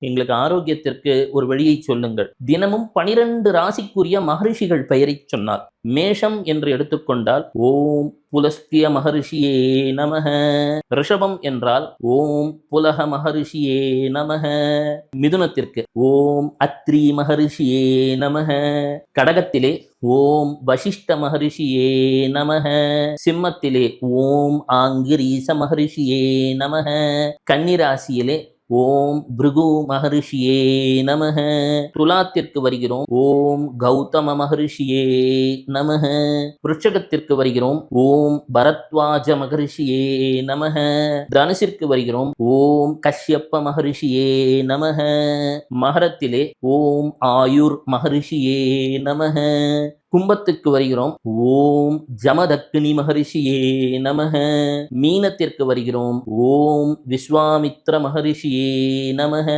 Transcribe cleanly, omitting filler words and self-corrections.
எங்களுக்கு ஆரோக்கியத்திற்கு ஒரு வழியை சொல்லுங்கள். தினமும் 12 ராசிக்குரிய மகரிஷிகள் பெயரை சொன்னார். மேஷம் என்று எடுத்துக்கொண்டால் ஓம் புலஸ்திய மகரிஷியே நமக. ரிஷபம் என்றால் ஓம் புலக மகரிஷியே நமக. மிதுனத்திற்கு ஓம் அத்ரி மகரிஷியே நமக. கடகத்திலே ஓம் வசிஷ்ட மகரிஷியே நமக. சிம்மத்திலே ஓம் ஆங்கிரீச மகரிஷியே நமக. கன்னிராசியிலே ஓம் பிருகு மகரிஷியே நமக. துலாத்திற்கு வருகிறோம் ஓம் கௌதம மகரிஷியே நமக. விருட்சகத்திற்கு வருகிறோம் ஓம் பரத்வாஜ மகரிஷியே நமக. தனுசிற்கு வருகிறோம் ஓம் கஷ்யப்ப மகரிஷியே நமக. மகரத்திலே ஓம் ஆயுர் மகரிஷியே நமக. கும்பத்துக்கு வருகிறோம் ஓம் ஜமதக்னி மகரிஷியே நமக. மீனத்திற்கு வருகிறோம் ஓம் விஸ்வாமித்ர மகரிஷியே நமக.